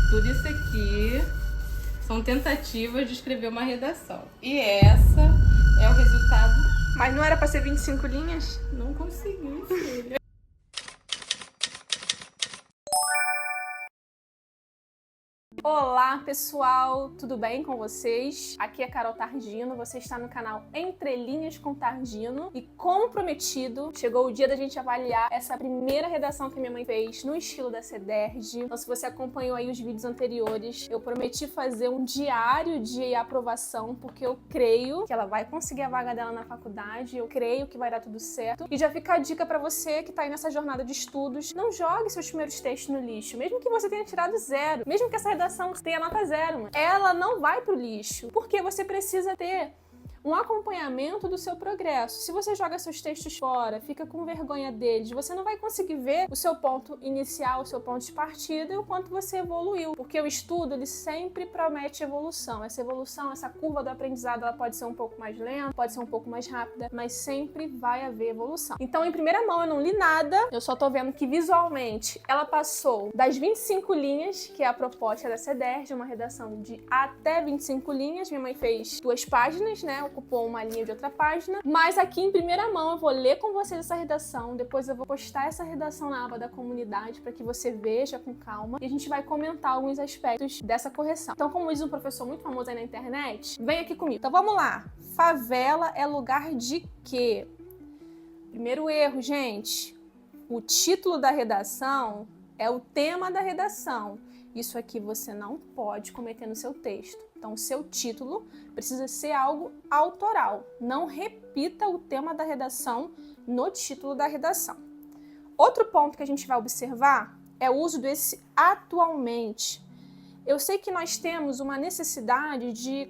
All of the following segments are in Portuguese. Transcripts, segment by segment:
Tudo isso aqui são tentativas de escrever uma redação. E essa é o resultado. Mas não era pra ser 25 linhas? Não consegui, filha. Olá pessoal, tudo bem com vocês? Aqui é Carol Targino, você está no canal Entre Linhas com Targino e, como prometido, chegou o dia da gente avaliar essa primeira redação que minha mãe fez no estilo da CEDERJ. Então, se você acompanhou aí os vídeos anteriores, eu prometi fazer um diário de aprovação, porque eu creio que ela vai conseguir a vaga dela na faculdade, eu creio que vai dar tudo certo. E já fica a dica pra você que tá aí nessa jornada de estudos, não jogue seus primeiros textos no lixo, mesmo que você tenha tirado 0, mesmo que essa redação tenha nota 0, ela não vai pro lixo, porque você precisa ter um acompanhamento do seu progresso. Se você joga seus textos fora, fica com vergonha deles, você não vai conseguir ver o seu ponto inicial, o seu ponto de partida e o quanto você evoluiu. Porque o estudo, ele sempre promete evolução. Essa evolução, essa curva do aprendizado, ela pode ser um pouco mais lenta, pode ser um pouco mais rápida, mas sempre vai haver evolução. Então, em primeira mão, eu não li nada, eu só tô vendo que visualmente ela passou das 25 linhas, que é a proposta da CEDERJ, uma redação de até 25 linhas. Minha mãe fez 2 páginas, né? Ocupou uma linha de outra página, mas aqui em primeira mão eu vou ler com vocês essa redação, depois eu vou postar essa redação na aba da comunidade para que você veja com calma e a gente vai comentar alguns aspectos dessa correção. Então, como diz um professor muito famoso aí na internet, vem aqui comigo. Então vamos lá. Favela é lugar de quê? Primeiro erro, gente. O título da redação é o tema da redação. Isso aqui você não pode cometer no seu texto. Então, o seu título precisa ser algo autoral. Não repita o tema da redação no título da redação. Outro ponto que a gente vai observar é o uso desse atualmente. Eu sei que nós temos uma necessidade de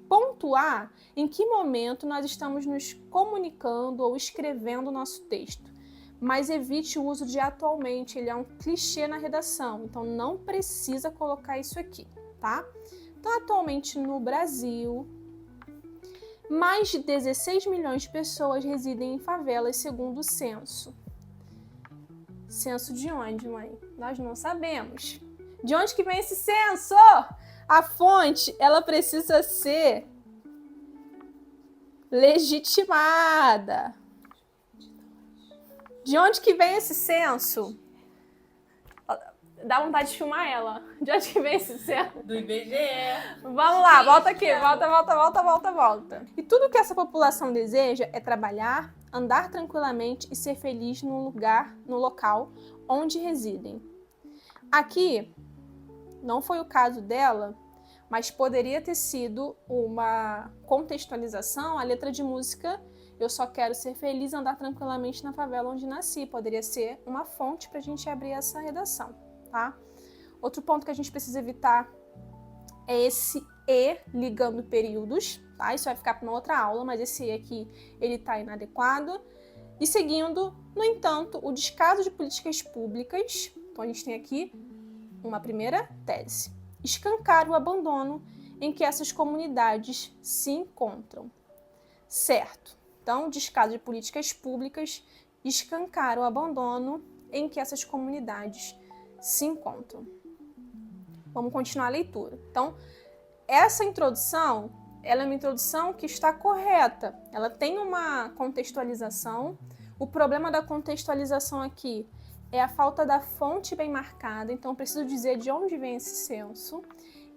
pontuar em que momento nós estamos nos comunicando ou escrevendo o nosso texto. Mas evite o uso de atualmente, ele é um clichê na redação, então não precisa colocar isso aqui, tá? Então, atualmente no Brasil, mais de 16 milhões de pessoas residem em favelas, segundo o censo. Censo de onde, mãe? Nós não sabemos. De onde que vem esse censo? A fonte, ela precisa ser legitimada. De onde que vem esse censo? Dá vontade de filmar ela. De onde que vem esse censo? Do IBGE. Vamos lá, volta aqui. Volta. E tudo que essa população deseja é trabalhar, andar tranquilamente e ser feliz no local onde residem. Aqui, não foi o caso dela, mas poderia ter sido uma contextualização, a letra de música Eu Só Quero Ser Feliz, Andar Tranquilamente na Favela Onde Nasci. Poderia ser uma fonte para a gente abrir essa redação, tá? Outro ponto que a gente precisa evitar é esse E ligando períodos, tá? Isso vai ficar para uma outra aula, mas esse E aqui, ele tá inadequado. E seguindo, no entanto, o descaso de políticas públicas. Então, a gente tem aqui uma primeira tese. Escancar o abandono em que essas comunidades se encontram. Certo. Então, descaso de políticas públicas, escancar o abandono em que essas comunidades se encontram. Vamos continuar a leitura. Então, essa introdução, ela é uma introdução que está correta. Ela tem uma contextualização. O problema da contextualização aqui é a falta da fonte bem marcada. Então, eu preciso dizer de onde vem esse censo.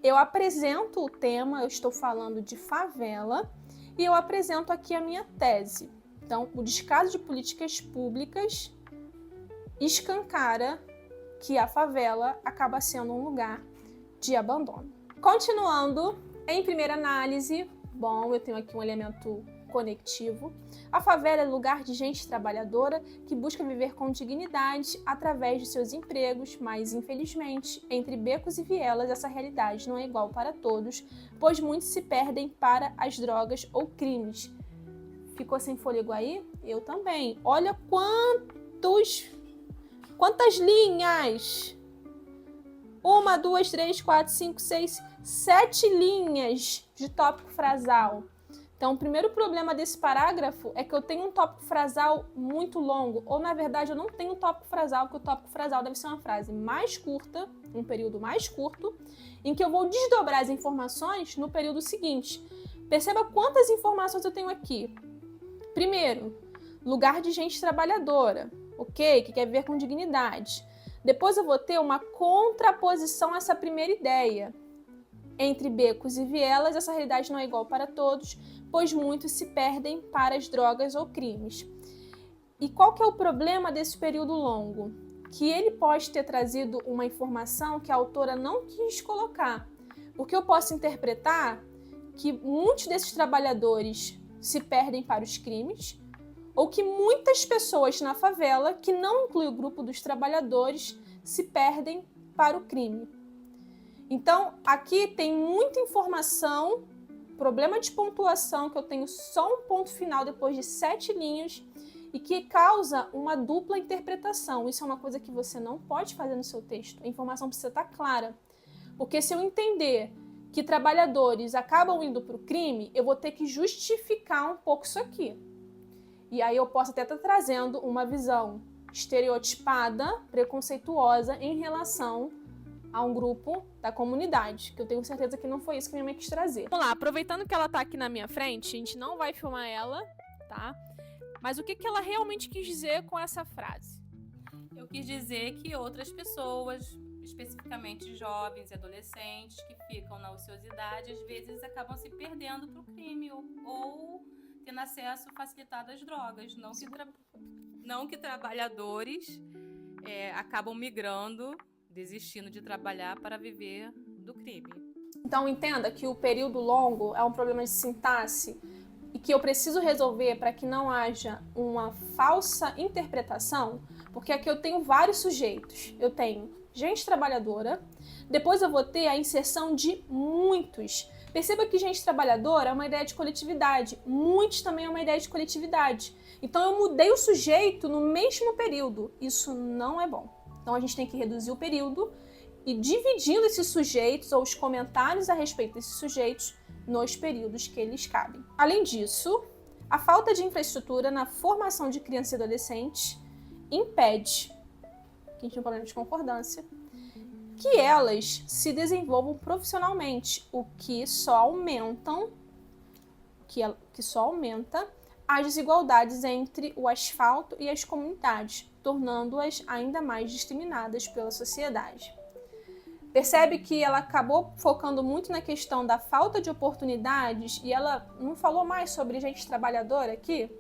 Eu apresento o tema, eu estou falando de favela, e eu apresento aqui a minha tese. Então, o descaso de políticas públicas escancara que a favela acaba sendo um lugar de abandono. Continuando, em primeira análise, bom, eu tenho aqui um elemento conectivo. A favela é lugar de gente trabalhadora que busca viver com dignidade através de seus empregos, mas, infelizmente, entre becos e vielas, essa realidade não é igual para todos, pois muitos se perdem para as drogas ou crimes. Ficou sem fôlego aí? Eu também. Olha quantas linhas! 1, 2, 3, 4, 5, 6, 7 linhas de tópico frasal. Então, o primeiro problema desse parágrafo é que eu tenho um tópico frasal muito longo, ou na verdade eu não tenho tópico frasal, porque o tópico frasal deve ser uma frase mais curta, um período mais curto, em que eu vou desdobrar as informações no período seguinte. Perceba quantas informações eu tenho aqui. Primeiro, lugar de gente trabalhadora, ok? Que quer viver com dignidade. Depois eu vou ter uma contraposição a essa primeira ideia. Entre becos e vielas, essa realidade não é igual para todos, pois muitos se perdem para as drogas ou crimes. E qual que é o problema desse período longo? Que ele pode ter trazido uma informação que a autora não quis colocar. Porque eu posso interpretar que muitos desses trabalhadores se perdem para os crimes, ou que muitas pessoas na favela, que não inclui o grupo dos trabalhadores, se perdem para o crime. Então, aqui tem muita informação, problema de pontuação, que eu tenho só um ponto final depois de 7 linhas, e que causa uma dupla interpretação. Isso é uma coisa que você não pode fazer no seu texto. A informação precisa estar clara. Porque se eu entender que trabalhadores acabam indo para o crime, eu vou ter que justificar um pouco isso aqui. E aí eu posso até estar trazendo uma visão estereotipada, preconceituosa em relação a um grupo da comunidade, que eu tenho certeza que não foi isso que minha mãe quis trazer. Vamos lá, aproveitando que ela tá aqui na minha frente, a gente não vai filmar ela, tá? Mas o que ela realmente quis dizer com essa frase? Eu quis dizer que outras pessoas, especificamente jovens e adolescentes que ficam na ociosidade, às vezes acabam se perdendo para o crime ou tendo acesso facilitado às drogas. Não que trabalhadores acabam migrando, desistindo de trabalhar para viver do crime. Então entenda que o período longo é um problema de sintaxe e que eu preciso resolver para que não haja uma falsa interpretação, porque aqui eu tenho vários sujeitos. Eu tenho gente trabalhadora, depois eu vou ter a inserção de muitos. Perceba que gente trabalhadora é uma ideia de coletividade, muitos também é uma ideia de coletividade. Então eu mudei o sujeito no mesmo período, isso não é bom. Então a gente tem que reduzir o período e dividindo esses sujeitos ou os comentários a respeito desses sujeitos nos períodos que eles cabem. Além disso, a falta de infraestrutura na formação de crianças e adolescentes impede, que a gente tem um problema de concordância, que elas se desenvolvam profissionalmente, o que só aumenta as desigualdades entre o asfalto e as comunidades, tornando-as ainda mais discriminadas pela sociedade. Percebe que ela acabou focando muito na questão da falta de oportunidades e ela não falou mais sobre gente trabalhadora aqui?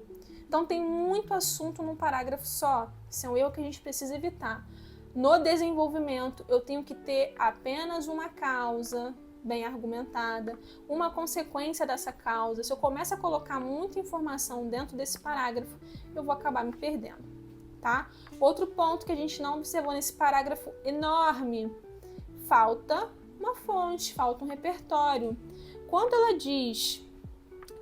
Então tem muito assunto num parágrafo só. Esse é um erro que a gente precisa evitar. No desenvolvimento, eu tenho que ter apenas uma causa bem argumentada, uma consequência dessa causa. Se eu começo a colocar muita informação dentro desse parágrafo, eu vou acabar me perdendo, tá? Outro ponto que a gente não observou nesse parágrafo enorme: falta uma fonte, falta um repertório. Quando ela diz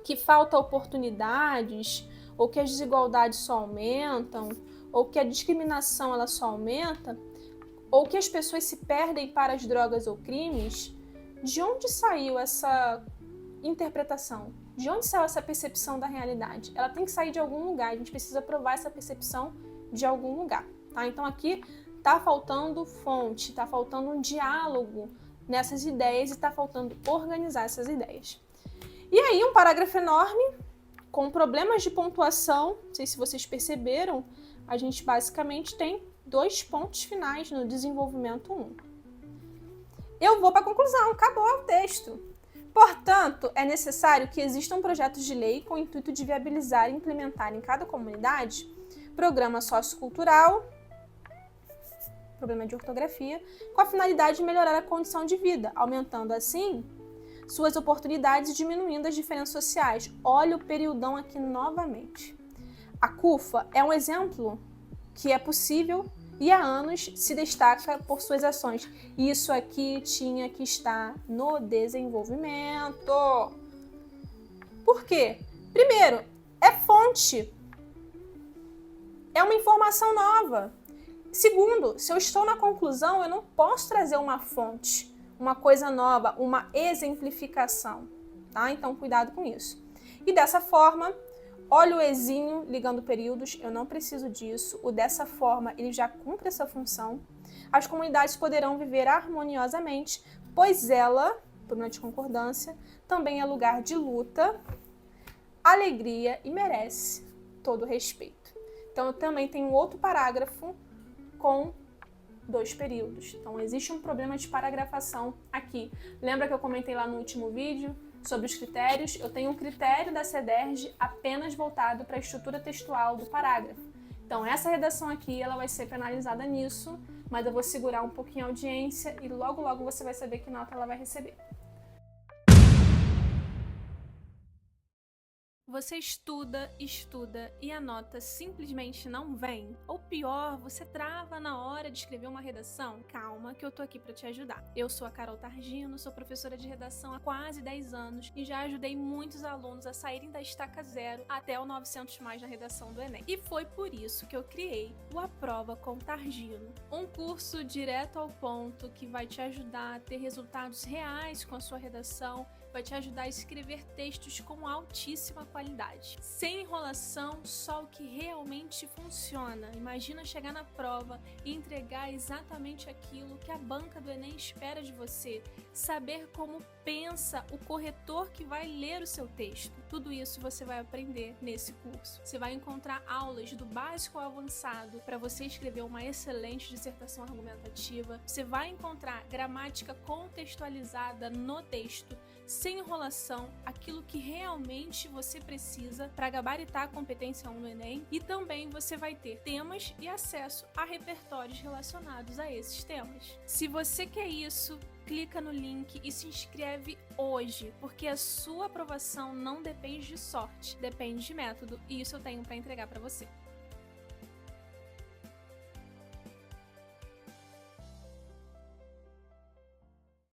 que falta oportunidades, ou que as desigualdades só aumentam, ou que a discriminação ela só aumenta, ou que as pessoas se perdem para as drogas ou crimes, de onde saiu essa interpretação? De onde saiu essa percepção da realidade? Ela tem que sair de algum lugar, a gente precisa provar essa percepção de algum lugar, tá? Então aqui tá faltando fonte, tá faltando um diálogo nessas ideias e tá faltando organizar essas ideias. E aí um parágrafo enorme, com problemas de pontuação, não sei se vocês perceberam, a gente basicamente tem 2 pontos finais no desenvolvimento 1. Eu vou para a conclusão, acabou o texto. Portanto, é necessário que existam projetos de lei com o intuito de viabilizar e implementar em cada comunidade programa sociocultural, problema de ortografia, com a finalidade de melhorar a condição de vida, aumentando assim suas oportunidades e diminuindo as diferenças sociais. Olha o periodão aqui novamente. A CUFA é um exemplo que é possível e há anos se destaca por suas ações. Isso aqui tinha que estar no desenvolvimento. Por quê? Primeiro, é fonte. É uma informação nova. Segundo, se eu estou na conclusão, eu não posso trazer uma fonte, uma coisa nova, uma exemplificação, tá? Então, cuidado com isso. E dessa forma, olha o Ezinho ligando períodos, eu não preciso disso. O dessa forma, ele já cumpre essa função. As comunidades poderão viver harmoniosamente, pois ela, por uma de concordância, também é lugar de luta, alegria e merece todo o respeito. Então, eu também tenho outro parágrafo com 2 períodos. Então, existe um problema de paragrafação aqui. Lembra que eu comentei lá no último vídeo sobre os critérios? Eu tenho um critério da CEDERJ apenas voltado para a estrutura textual do parágrafo. Então, essa redação aqui, ela vai ser penalizada nisso, mas eu vou segurar um pouquinho a audiência e logo, logo você vai saber que nota ela vai receber. Você estuda e a nota simplesmente não vem? Ou pior, você trava na hora de escrever uma redação? Calma, que eu tô aqui para te ajudar. Eu sou a Carol Targino, sou professora de redação há quase 10 anos e já ajudei muitos alunos a saírem da estaca 0 até o 900 mais na redação do Enem. E foi por isso que eu criei o Aprova com Targino, um curso direto ao ponto que vai te ajudar a ter resultados reais com a sua redação, vai te ajudar a escrever textos com altíssima qualidade. Sem enrolação, só o que realmente funciona. Imagina chegar na prova e entregar exatamente aquilo que a banca do Enem espera de você. Saber como pensa o corretor que vai ler o seu texto. Tudo isso você vai aprender nesse curso. Você vai encontrar aulas do básico ao avançado para você escrever uma excelente dissertação argumentativa. Você vai encontrar gramática contextualizada no texto, sem enrolação, aquilo que realmente você precisa para gabaritar a competência 1 no Enem, e também você vai ter temas e acesso a repertórios relacionados a esses temas. Se você quer isso, clica no link e se inscreve hoje, porque a sua aprovação não depende de sorte, depende de método, e isso eu tenho para entregar para você.